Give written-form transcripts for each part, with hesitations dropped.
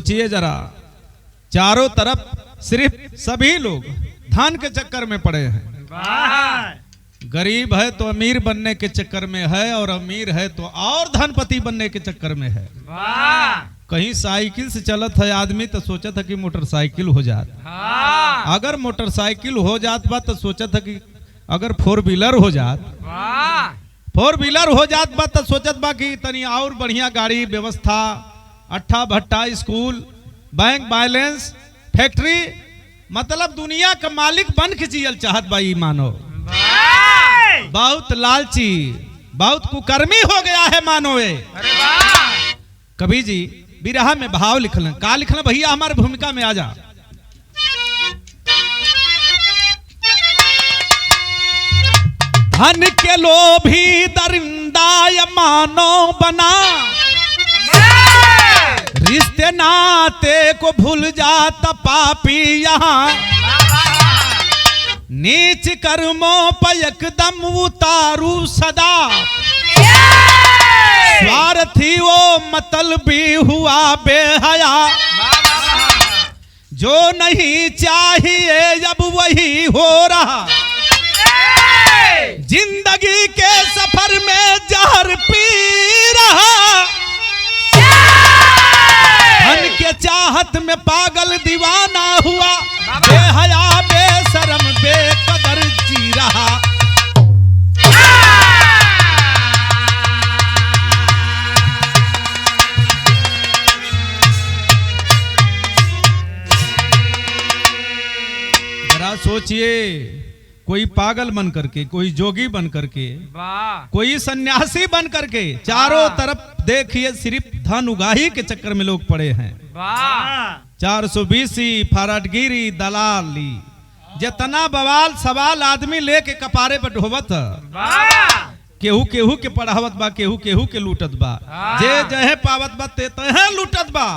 सोचिए जरा, चारों तरफ सिर्फ सभी लोग धन के चक्कर में पड़े हैं। गरीब है तो अमीर बनने के चक्कर में है, और अमीर है तो और धनपति बनने के चक्कर में है। कहीं साइकिल से चलत है आदमी तो सोचा था कि मोटरसाइकिल हो जात, अगर मोटरसाइकिल हो जात बा तो सोचा था कि अगर फोर व्हीलर हो जात, फोर व्हीलर हो जात बा तो सोचत बा कि तनी और बढ़िया गाड़ी व्यवस्था, अट्ठा भट्टा, स्कूल, बैंक बैलेंस, फैक्ट्री, मतलब दुनिया का मालिक बन के जियल चाहत बा। ई मानो बहुत लालची, बहुत कुकर्मी हो गया है मानो। कवि जी बिरहा में भाव लिखल, का लिखल भैया, हमारे भूमिका में आ जा। धन के लोभी दरिंदा या मानो बना, रिश्ते नाते को भूल जाता पापी यहाँ, नीच कर्मों पर एकदम उतारू सदा, स्वार्थी वो मतलबी हुआ बेहया, जो नहीं चाहिए अब वही हो रहा, जिंदगी के सफर में जहर पी रहा, धन के चाहत में पागल दीवाना हुआ, बेहया बेशरम बेकदर जी रहा। जरा सोचिए, कोई पागल बन करके, कोई जोगी बन करके, कोई सन्यासी बन करके, चारों तरफ देखिए सिर्फ धन उगाही के चक्कर में लोग पड़े हैं। 420 फराटगिरी दलाली, जितना बवाल सवाल आदमी लेके कपारे पर ढोवत, केहू केहू के पढ़ावत बा, केहू केहू के लूटत बा, जे जहे पावत बा ते तहे लूटत बा।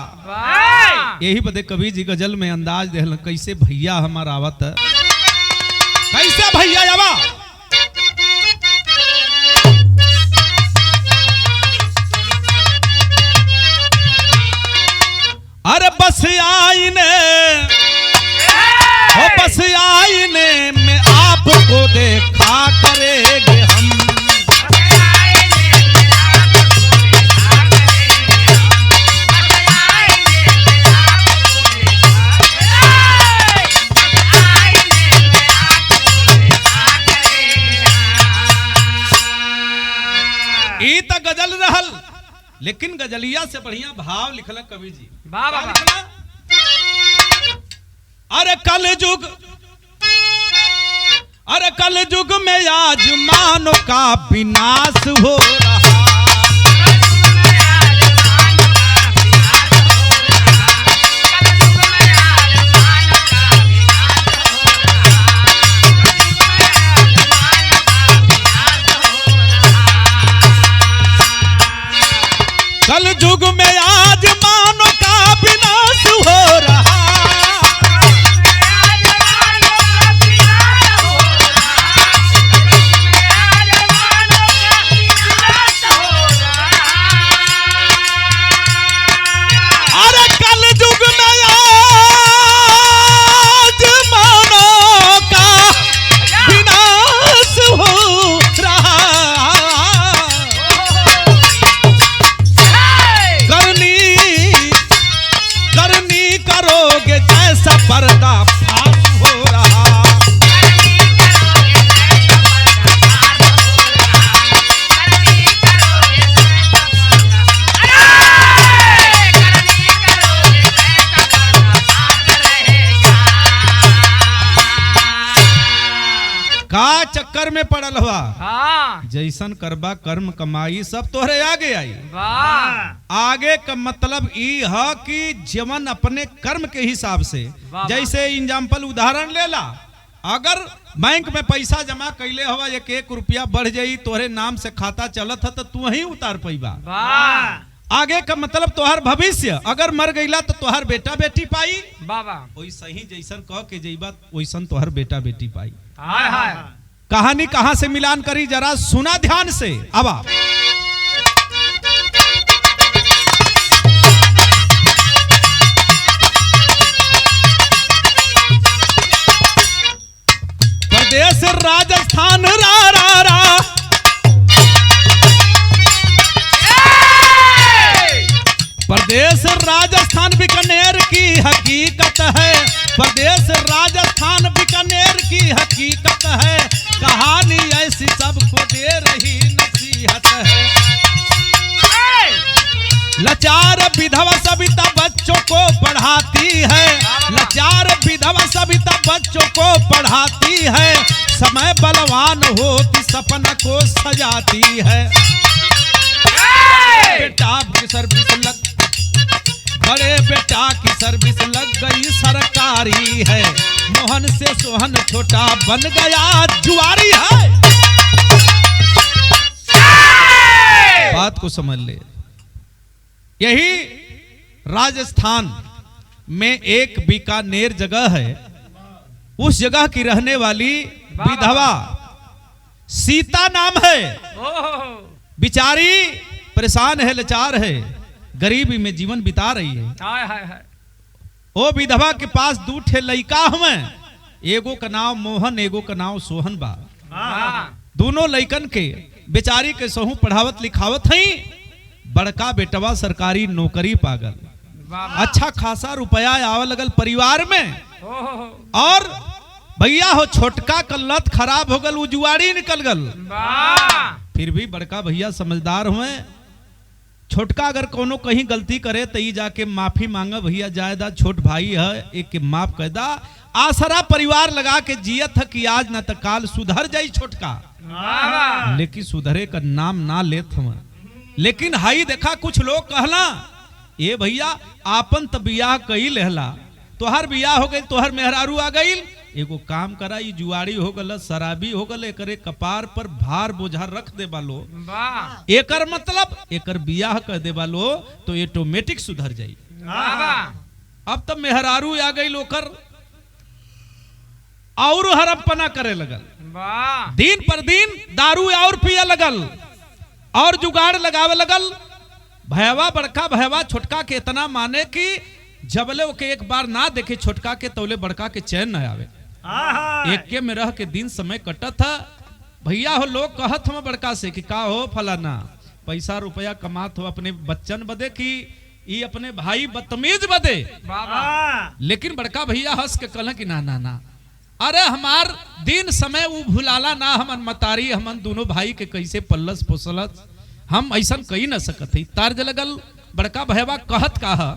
यही बदे कवि जी गजल में अंदाज देहल, कैसे भैया हमार आवत, कैसे भैया आवा। अरे बस आईने, ओ बस आईने में आपको देखा करेंगे हम, ई तो गजल रहल, लेकिन गजलिया से बढ़िया भाव लिखल कवि जी। अरे कल युग, अरे कल युग में आज मानो का विनाश हो रहा, कल युग में आज मानो का विनाश हो रहा, अरे कल युग में आज मानो का विनाश हो रहा, करोगे जैसा पर्दा फाश हो रहा, का चक्कर में पड़ल हुआ। जैसन करबा कर्म कमाई सब तोहरे आगे आई। आगे का मतलब ई है कि जीवन अपने कर्म के हिसाब से, जैसे एग्जाम्पल उदाहरण लेला, अगर बैंक में पैसा जमा कैले हवा, एक एक रुपया बढ़ जाई, तोहरे नाम से खाता चलत है तो तू ही उतार पैबा। आगे का मतलब तोहर भविष्य, अगर मर गईला तो तोहर बेटा बेटी पाई, वैसा ही जैसन कह के जईबा वैसन तोहर बेटा बेटी पाई। कहानी कहां से मिलान करी जरा सुना ध्यान से। अब प्रदेश राजस्थान रा रा रा, प्रदेश राजस्थान बीकानेर की हकीकत है, प्रदेश राजस्थान बीकानेर की हकीकत है, कहानी ऐसी सबको दे रही नसीहत है। लाचार विधवा सविता बच्चों को पढ़ाती है, लाचार विधवा सविता बच्चों को पढ़ाती है, समय बलवान होती सपना को सजाती है। बेटा की सर्विस लग, बड़े बेटा की सर्विस लग गई सरकारी है, मोहन से सोहन छोटा बन गया जुआरी है। बात को समझ ले। यही राजस्थान में एक बीकानेर जगह है, उस जगह की रहने वाली विधवा सीता नाम है। बिचारी परेशान है, लाचार है, गरीबी में जीवन बिता रही है। ओ विधवा के पास दू ठे लइका हुए, एगो का नाम मोहन, एगो का नाम सोहन बा। दोनों लइकन के बेचारी के सहू पढ़ावत लिखावत हई। बड़का बेटवा सरकारी नौकरी पागल, अच्छा खासा रुपया आवे लगल परिवार में। और भैया हो छोटका कल्लत खराब हो गल, वो जुआरी निकल गल। फिर भी बड़का भैया समझदार हुए, छोटका अगर कोनो कहीं गलती करे तो ई जाके माफी मांगा, भैया जायदा छोट भाई है, एक के माफ कर दा। आसरा परिवार लगा के जियत है कि आज न तो काल सुधर जाई छोटका, लेकिन सुधरे का नाम ना लेत हम। लेकिन हाई देखा कुछ लोग कहला, ए भैया आपन त बियाह कई लेहला, तोहर बियाह हो गई, तोहर मेहरारू आ गई, एगो काम करा, ई जुआरी हो गल, शराबी हो गल, एकरे कपार पर भार बोझा रख दे बालो, एकर मतलब एकर बियाह कर दे बालो तो ऑटोमेटिक सुधर जाई। अब तब मेहरारू आ गई लोकर और हरपना करे लगल, दिन पर दिन दारू और पिया लगल और जुगाड़ लगावे लगल। भैया बड़का भैया छोटका के इतना माने कि जबले के एक बार ना देखे छोटका के तौले बड़का के चैन न आवे, एक के में रह के दिन समय कटत था। भैया हो लोग कहत हम बड़का से कि का हो फलाना पैसा रुपया कमात हो अपने बच्चन बदे कि ये अपने भाई बदतमीज बदे। लेकिन बड़का भैया हंस के कहला कि ना ना ना, अरे हमार दिन समय वो भुलाला ना, हमन मतारी हमन दोनों भाई के कैसे पल्लस पोसलस, हम ऐसा कही न सकत है। तार्ज लगल बड़का भैया कहत कहा,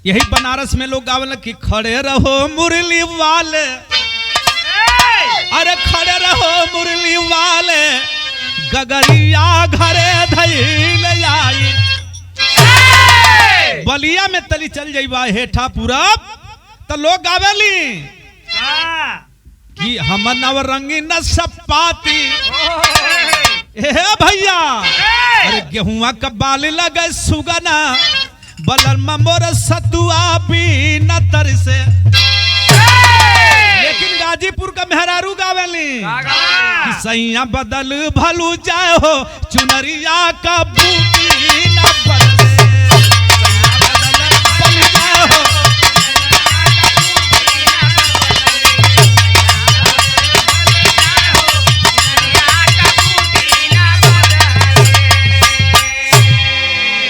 यही बनारस में लोग गावल कि खड़े रहो मुरली वाले, अरे खड़े रहो मुरली वाले, गगरिया घरे धैल आई। बलिया में तली चल जाइबा हेठा पूरब तो लोग गावेली कि हम नवरंगी न सपाती। हे भैया अरे गेहुआ का बाल लगे सुगना, बलल मोर सतुआ भी न तर से। लेकिन गाजीपुर का मेहरारू गावेली कि सैया बदल भलू जाए हो, चुनरिया का बूटी न बदले, बदल जाए हो।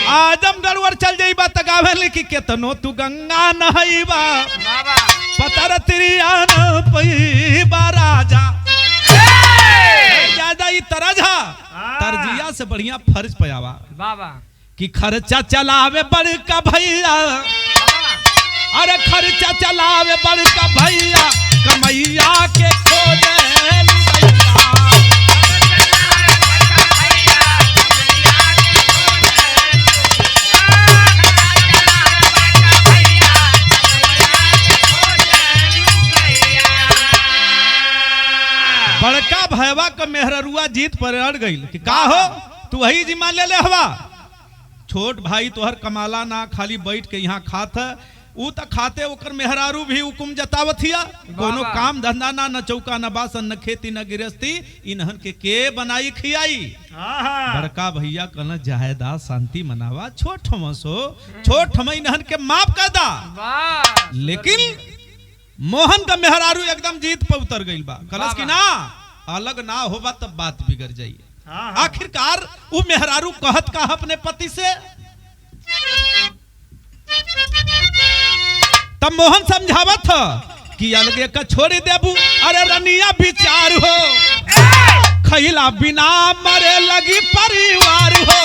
आजमगढ़ वर चल जाइबा त गावेली कि केतनो तू गंगा नहैबा, पतर तिरिया न पईबा राजा। ज्यादा ही तरजा तरजिया से बढ़िया फर्ज पयावा कि खर्चा चलावे बड़का भैया, अरे खर्चा चलावे बड़का भैया, कमैया के खोजे बड़का भैया का मेहररुआ जीत पर अड़ गई कि का हो तू वही जिम्मा ले ले हवा, छोट भाई तोहर कमाला ना, खाली बैठ के यहाँ खात है, ऊ त खाते ओकर मेहरारू भी हुकुम जतावथिया कोनो काम धंधा ना न चौका न बासन न खेती न गिरस्ती इन्हन के बनाई खियाई। बड़का भैया कहना जायदा शांति मनावा छोट हम इन्हन के माफ कर दा। लेकिन मोहन का मेहरारू एकदम जीत पे उतर गई बा कलश की ना अलग ना होगा तब बात बिगड़ जाई। आखिरकार वो मेहरारू कहत का अपने पति से तब मोहन समझावत कि अलगे का छोड़ी देबू अरे रनिया विचार हो खैला बिना मरे लगी परिवार हो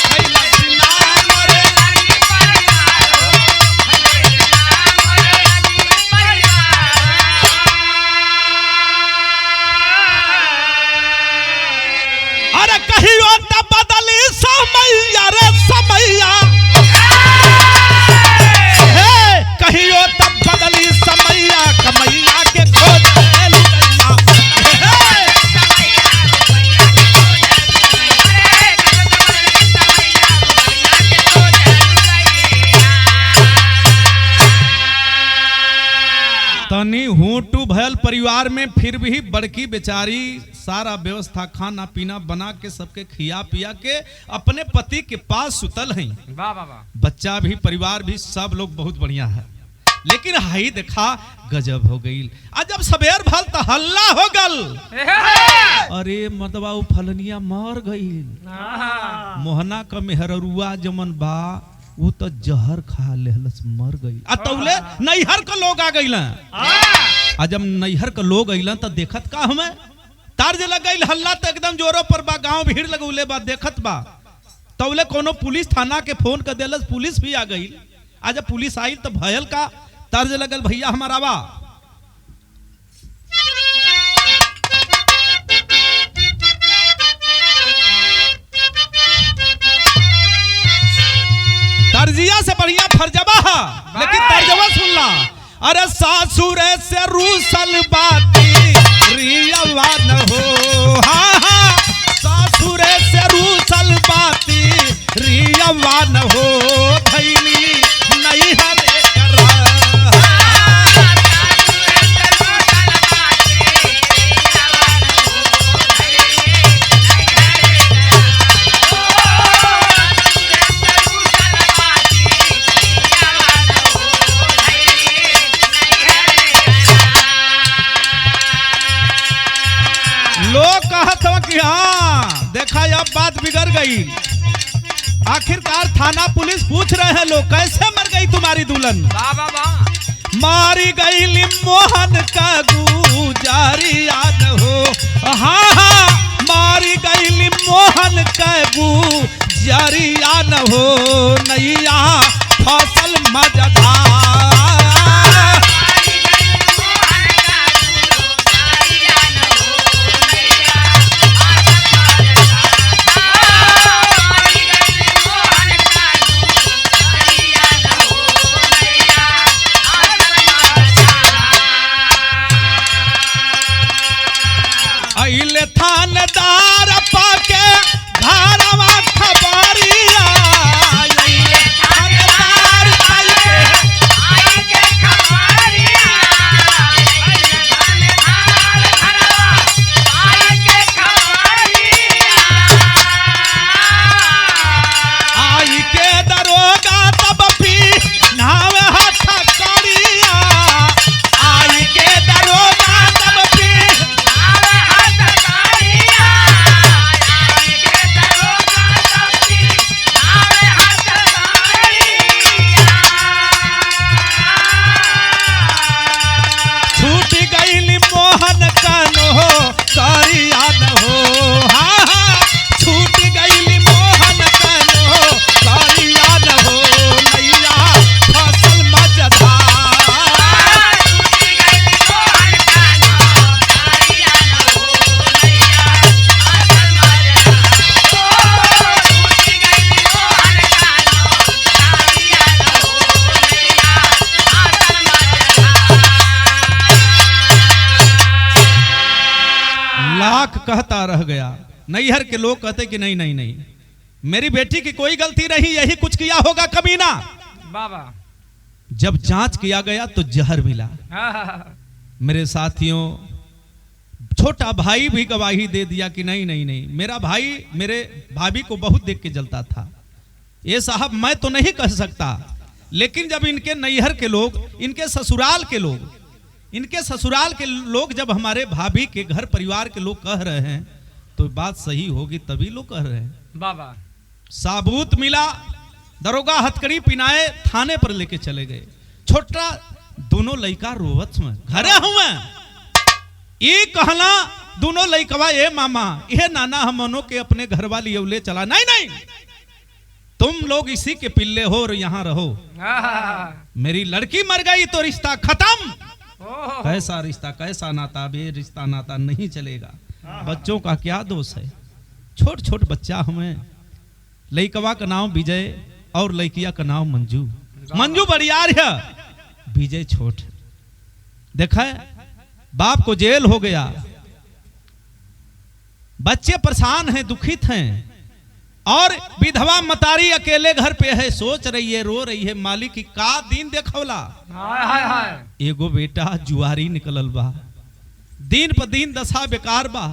खैला बिना मरे लगी परिवार हो अरे कहियो तब बदली समैया रे समैया कहियो तब बदली समैया कमैया के खोज तनी हूटू भयल परिवार में फिर भी बड़की बेचारी सारा व्यवस्था खाना पीना बना के सबके खिया पिया के अपने पति के पास सुतल हैं। बच्चा भी परिवार भी सब लोग बहुत बढ़िया है। लेकिन हाई देखा गजब हो गई। आज जब सबेर भल तो हल्ला हो गल अरे मतबा फलनिया मर गई। मोहना का मेहरुआ जमन बा वो तो जहर खा लेहलस मर गई। तौले नैहर का लोग आ गई। जब नैहर का लोग अइला तो देखत का हमें तार्ज लग गई हल्ला तो एकदम जोरों पर बा गांव भीड़ लगौले बा देखत बा तौले कोनो पुलिस थाना के फोन कर देलस पुलिस भी आ गई। आज जब पुलिस आई तो भयल का तर्ज लगल भैया हमारा बा तर्जिया से बढ़िया फर्जबा है लेकिन तर्जबा सुनला अरे सासुर से रूसल बाती रियवा न हो हाँ सासुर से रूसल बाती रियवा न हो धैली नहीं हरे करा लोग कहत हो कि हाँ देखा अब बात बिगड़ गई। आखिरकार थाना पुलिस पूछ रहे हैं लोग कैसे मर गई तुम्हारी दुल्हन। मारी गई मोहन का गुजारिया न हो हाँ हाँ मारी गई मोहन का गुजारिया न हो नैया फसल मजधार थानेदार पाके घरवा खबरिया थानेदार पाके खबरिया आई के दरोगा तब भी नावे हाथ करिया आई के दरोगा तब भी मोहन कनो करिया न हो हाँ हाँ छूट गई मोहन कनो करिया न हो नैया फसल मजधार लाख कहता रह गया। नैहर के लोग कहते कि नहीं नहीं नहीं मेरी बेटी की कोई गलती नहीं यही कुछ किया होगा कमीना। बाबा जब जांच किया गया तो जहर मिला। मेरे साथियों, छोटा भाई भी गवाही दे दिया कि नहीं नहीं नहीं, मेरा भाई मेरे भाभी को बहुत देख के जलता था। ये साहब मैं तो नहीं कह सकता, लेकिन जब इनके नैहर के लोग, इनके ससुराल के लोग जब हमारे भाभी के घर परिवार के लोग कह रहे हैं तो बात सही होगी, तभी लोग कह रहे हैं। बाबा साबूत मिला, दरोगा हथकड़ी पिनाए थाने पर लेके चले गए। छोटा दोनों लड़का रोवत में घरे हुए, ये कहला दोनों लड़कवा ए मामा ये नाना हमनों के अपने घर वाली ले चला। नहीं नहीं, तुम लोग इसी के पिल्ले हो और यहाँ रहो। मेरी लड़की मर गई तो रिश्ता खत्म। कैसा रिश्ता, कैसा नाता, बे रिश्ता नाता नहीं चलेगा। बच्चों का क्या दोष है, छोट छोट बच्चा हमें। लड़कवा का नाम विजय और लड़किया का नाम मंजू। मंजू बड़ियार है, विजय छोट। देखा बाप को जेल हो गया, बच्चे परेशान हैं, दुखित हैं, और विधवा मतारी अकेले घर पे है, सोच रही है, रो रही है, मालिक की का दिन देखौला। एगो बेटा जुआरी निकलल बा, दिन पर दिन दशा बेकार बा,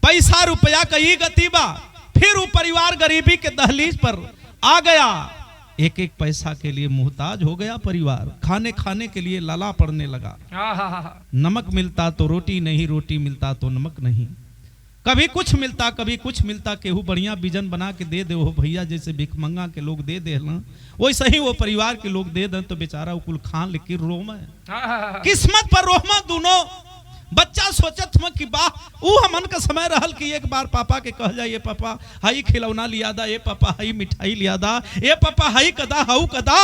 पैसा रुपया कई गति बा। फिर वो परिवार गरीबी के दहलीज पर आ गया, एक एक पैसा के लिए मुहताज हो गया परिवार। खाने खाने के लिए लाला पड़ने लगा। नमक मिलता तो रोटी नहीं, रोटी मिलता तो नमक नहीं। कभी कुछ मिलता, कभी कुछ मिलता, केहू बढ़िया बिजन बना के दे दे हो भैया, जैसे भिखमंगा के लोग दे दे वैसे ही वो परिवार के लोग दे दे तो बेचारा कुल खान लेके रोम है। किस्मत पर रोहमा दोनों बच्चा सोचत में कि बा ऊ हमन का समय रहल कि एक बार पापा के कह जाए, ये पापा हाई खिलौना लिया दा, ये पापा हाई मिठाई लिया दा, ये पापा हाई कदा हाउ कदा।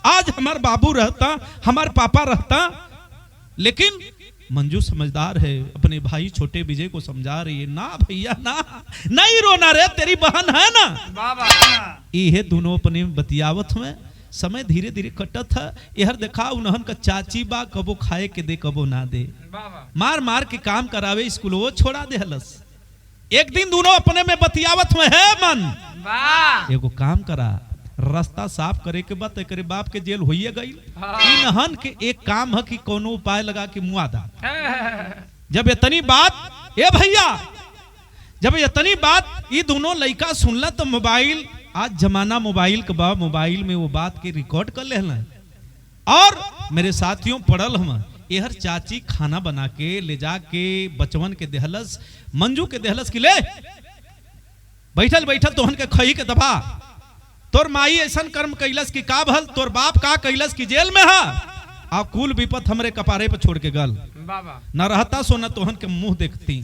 आज हमार बाबू रहता, हमार पापा रहता। लेकिन मंजू समझदार है, अपने भाई छोटे विजय को समझा रही है, ना भैया ना, नहीं रोना रे, तेरी बहन है ना बाबा। ये दोनों अपने बतियावत में समय धीरे धीरे कटत है। यहर देखा उन्हन का चाची बा, कबो खाए के दे कबो ना दे, मार मार के काम करावे, स्कूल वो छोड़ा दे हलस। एक दिन दोनों अपने में बतियावत में है मन, एगो काम करा, रास्ता साफ करे के बाद करे बाप के जेल होइए गई। इन्हन के एक काम है कि कोनो उपाय लगा के मुआदा। जब इतनी बात, ए भैया जब इतनी बात ये दोनों लड़का सुनला तो मोबाइल, आज जमाना मोबाइल का बा, मोबाइल में वो बात के रिकॉर्ड कर लेना। और मेरे साथियों पढ़ल हम एहर चाची खाना बना के ले जाके बचवन के देहलस, मंजू के देहलस की ले बैठल बैठल तोहन के खई के दबा, तोर माई ऐसा कर्म कैलस की का भल, तोर बाप का कैलस की जेल में है, आ कुल विपत हमरे कपारे पे छोड़ के गल। न रहता सो न तोहन के मुंह देखती।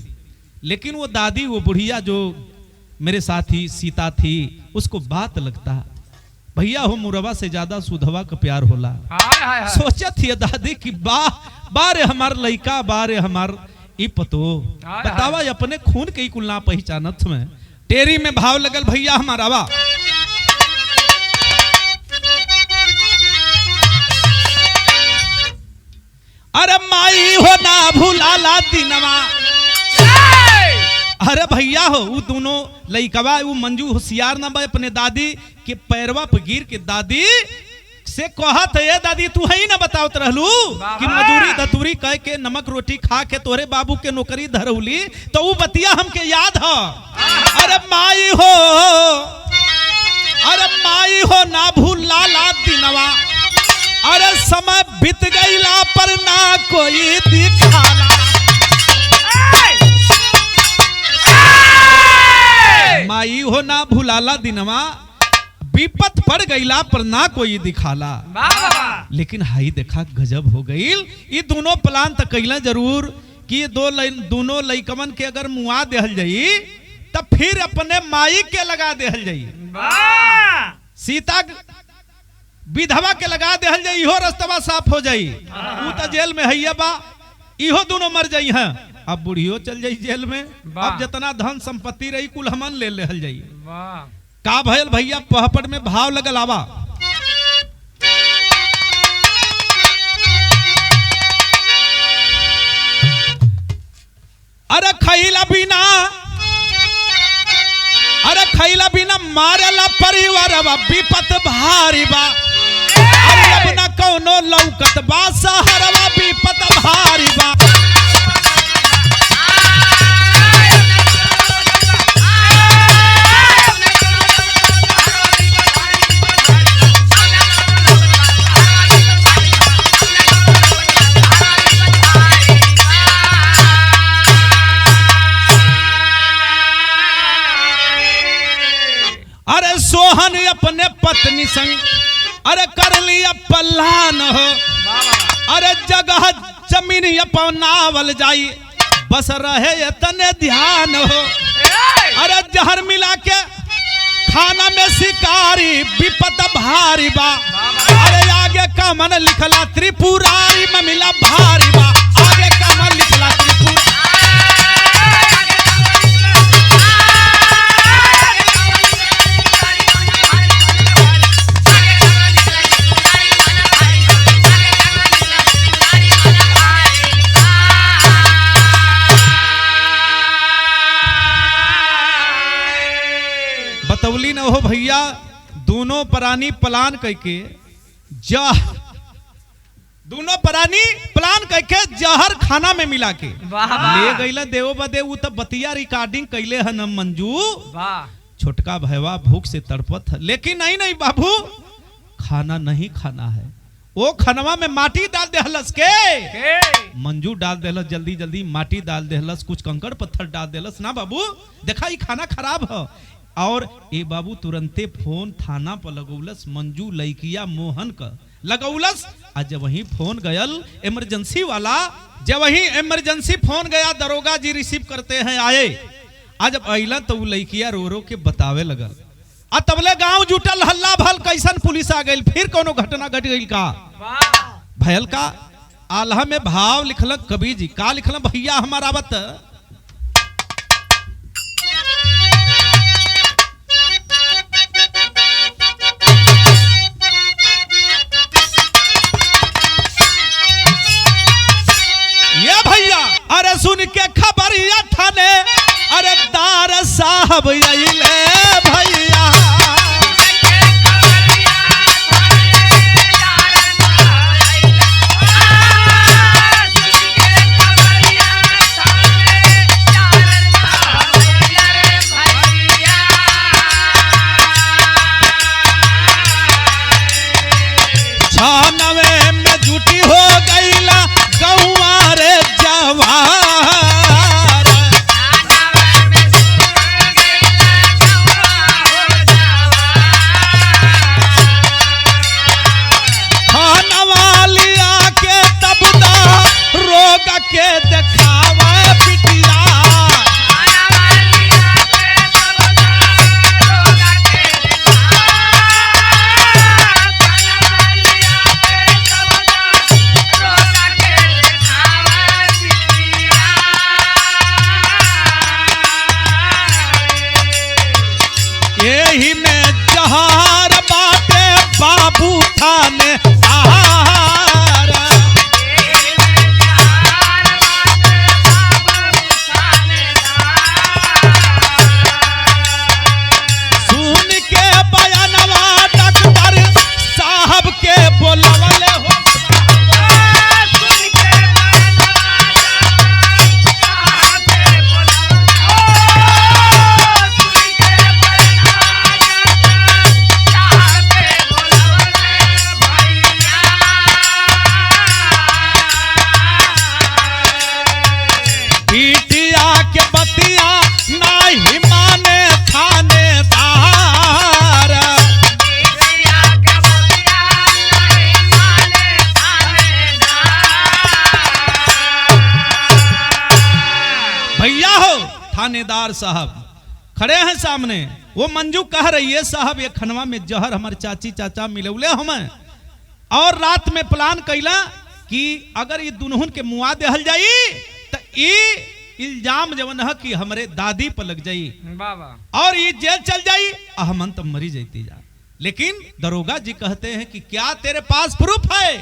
लेकिन वो दादी, वो बुढ़िया जो मेरे साथी सीता थी, उसको बात लगता, भैया हो मुरवा से ज्यादा सुधवा का प्यार होला। सोचा थी दादी की बारे हमार लइका, बारे हमार ई पतो, बतावा अपने खून के ही कुल ना पहचानत में। टेरी में भाव लगल भैया हमारा बा, अरे माई हो ना भूलाला दिनवा। अरे भैया हो वो दोनों लइकवा, वो मंजू होशियार ना बा, अपने दादी के पैरवा पर गिर के दादी से कहत है, दादी तू है ही ना बतावत रहलू कि मजूरी धतूरी कह के नमक रोटी खा के तोरे बाबू के नौकरी धरौली, तो वो बतिया हमके याद है। अरे माई हो, अरे माई हो ना भूलाला दिनवा, अरे समय बीत गईला पर ना कोई दिखाला। माई हो ना भूलाला दिनवा, विपत पड़ गईला पर ना कोई दिखाला। लेकिन हाई देखा गजब हो गई। ये दोनों प्लान तक कैला जरूर कि दोनों लइकमन के अगर मुआ देहल जाई तब फिर अपने माई के लगा देहल जाई, सीता विधवा के लगा देहल जाई, इहो रास्ता साफ हो जाई। वो तो जेल में है बा, इहो दोनों मर जाई हैं। अब बुढ़ियो चल जाई जेल में, अब जितना धन संपत्ति रही कुल हमन ले लेहल जाई। का भयल भैया, पहपट में भाव लगल आवा। अरे खैला बिना, अरे खैला बिना मारेला परिवार, विपत भारी बा। अरे अब न कौनो लौकत बा सहरवा विपत भारी बा। अरे सोहन अपने पत्नी संग अरे कर लिया पलान हो, अरे जगह जमीन अपनावल जाई बस रहे इतने ध्यान हो। अरे जहर मिला के खाना में शिकारी विपत भारी बा। अरे आगे का मन लिखला त्रिपुरारी में मिला भारी बा। आगे का मन लिखला त्रिपुरारी। बतौली न हो भैया दोनों प्राणी प्लान करके दोनों प्राणी प्लान करके जहर खाना में मिला के ले गईला देवो बदे उ तब बतिया रिकॉर्डिंग कैले हन मंजू। छोटका भैया भूख से तड़पत है लेकिन नहीं बाबू खाना नहीं खाना है। वो खनवा में माटी डाल दे हलस के मंजू डाल देहलस जल्दी जल्दी माटी डाल देहलस कुछ कंकड़ पत्थर डाल देहलस ना बाबू देखा ये खाना खराब है। और ए बाबू तुरंते फोन थाना पर लगौलस मंजू लइकिया मोहन का लगौलस। आज जब वही फोन गयल इमरजेंसी वाला जब वही इमरजेंसी फोन गया दरोगा जी रिसीव करते हैं आए। आज जब अइला तो लइकिया रो रो के बतावे लगल आ तबले गांव जुटल हल्ला भल कैसन पुलिस आ गई फिर कोनो घटना घट गई का भयल का आल्हा में भाव लिखल कवि जी का लिखल भैया हमारा बत ये भैया अरे सुन के खबरिया थाने अरे दार साहब आइले भैया। छानवे में जुटी हो गईला गौवा रे जवार। खानवा लिया के तब दा रोग के देखावा पिटिया। यही में जहार बाटे बाबू थाने आहार। सुन के बयानवा डॉक्टर साहब के बोलवले हो। पीटिया के बतिया नाही माने थानेदार। भैया हो थानेदार साहब खड़े हैं सामने। वो मंजू कह रही है साहब ये खनवा में जहर हमारे चाची चाचा मिलौले हमें और रात में प्लान कैला कि अगर ये दुनहुन के मुआ देहल जाई तो ये इल्जाम जवन है कि हमरे दादी पर लग जाई और ये जेल चल जाई हमन तो मरी जाती जा। लेकिन दरोगा जी कहते हैं कि क्या तेरे पास प्रूफ है?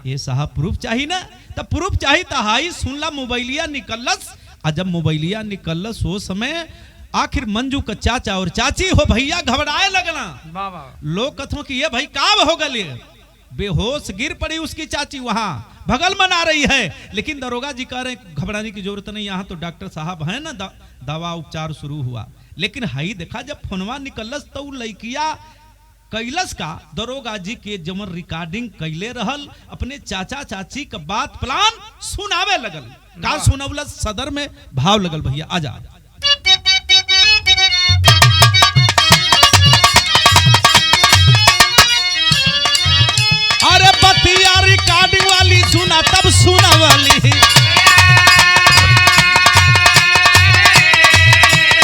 ये साहब प्रूफ चाहिए ना तो प्रूफ चाहिए तो हाई सुनला मोबाइलिया निकलस। और जब मोबाइलिया निकलस वो समय आखिर मंजू का चाचा और चाची हो भैया घबराए लगना। लोग कथो कि ये भाई काब हो गए बेहोश गिर पड़ी उसकी चाची, वहां भगल मना रही है, लेकिन दरोगा जी कह रहे घबराने की जरूरत नहीं, यहाँ तो डॉक्टर साहब है ना, दवा उपचार शुरू हुआ। लेकिन हाई देखा जब फोनवा निकलस तो लड़किया कैलस का दरोगा जी के जमन रिकॉर्डिंग कैले रहल, अपने चाचा चाची का बात प्लान सुनावे लगल। का सुनवल सदर में भाव लगल, भैया आजा। अरे बतिया रिकॉर्डिंग वाली सुना तब सुना वाली,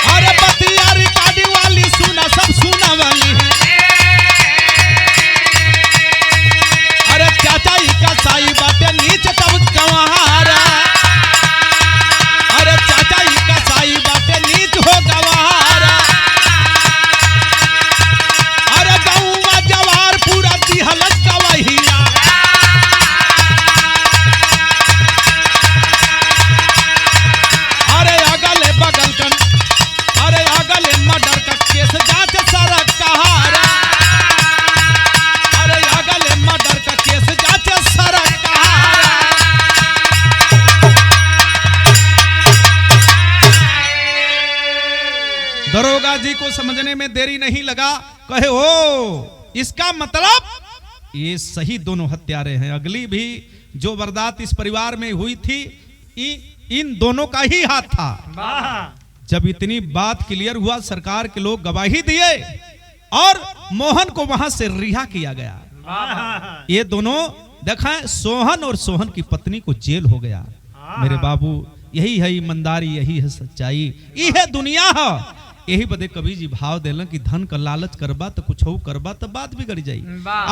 अरे बतिया रिकॉर्डिंग वाली सुना सब सुना वाली। अरे चाचा का साई बाटे नीचे तब गवारा, अरे चाचा का साई बाटे नीच हो गवारा। अरे गौवा जवार पूरा दिहलस गवहिया, अरे अगले बगल कन, अरे अगले मर्डर का केस जांच सारा कहारा, अरे अगले मर्डर का केस जांच सारा कहारा। दरोगा जी को समझने में देरी नहीं लगा, कहे ओ इसका मतलब ये सही दोनों हत्यारे हैं, अगली भी जो वारदात इस परिवार में हुई थी इन दोनों का ही हाथ था। जब इतनी बात क्लियर हुआ, सरकार के लोग गवाही दिए और मोहन को वहां से रिहा किया गया। ये दोनों देखा, सोहन और सोहन की पत्नी को जेल हो गया। मेरे बाबू यही है ईमानदारी, यही है सच्चाई, यही दुनिया है। यही बदे कभी जी भाव देलन कि धन का लालच करबा तो कुछ हो करबा तो बात बिगड़ जाई।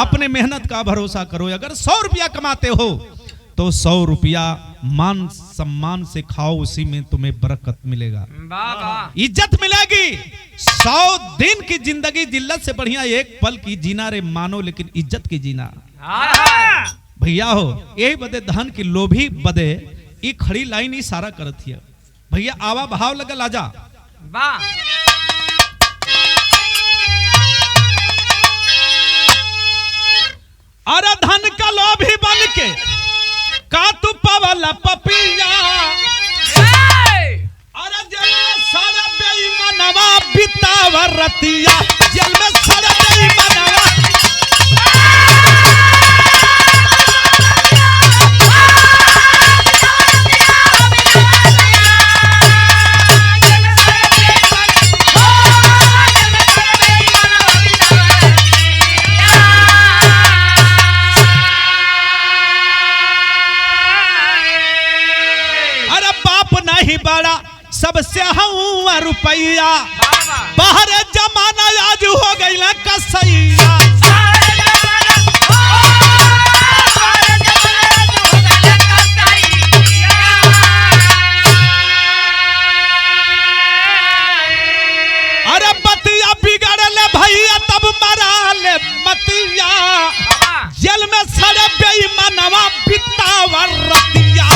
अपने मेहनत का भरोसा करो, अगर 100 रुपया कमाते हो तो 100 रुपया मान सम्मान से खाओ, उसी में तुम्हें बरकत मिलेगा, इज्जत मिलेगी। 100 दिन की जिंदगी जिल्लत से बढ़िया एक पल की जीना रे मानो, लेकिन इज्जत की जीना भैया हो। यही बदे धन की लोभी बदे ये खड़ी लाइन इशारा करत है। भैया आवा भाव लगल, आजा। अरे धन का लोभी बन के का तू पवला पपिया, अरे जेल में सारा बेईमानवा बितावा रतिया, जेल में सारा बेईमानवा। बड़ा सबसे हुआ रुपया, बाहर जमाना आज हो गई ना कसैया। अरे बतिया बिगड़ले भैया तब मरा ले मतिया, जेल में सड़े बेईमानवा बितावा रतिया।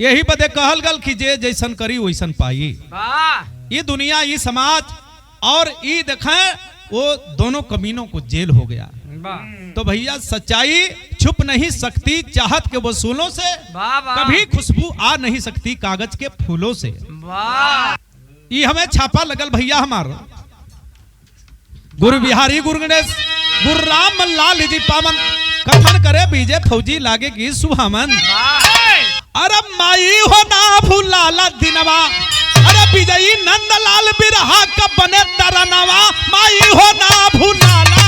यही बदे कहल गल कि जे जैसन करी वैसन पाई। ये दुनिया, ये समाज और ये देखें वो दोनों कमीनों को जेल हो गया। तो भैया सच्चाई छुप नहीं सकती चाहत के वसूलों से, कभी खुशबू आ नहीं सकती कागज के फूलों से। ये हमें छापा लगल भैया हमारा गुरु बिहारी गुरु गणेश गुरु राम लाल जी पावन, कथन करे बीजे फौजी लागे की सुहामन। अरे माई हो ना भूलाला दिनवा, अरे विजयी नंदलाल बिरहा का बने तरनवा, माई हो ना भूलाला।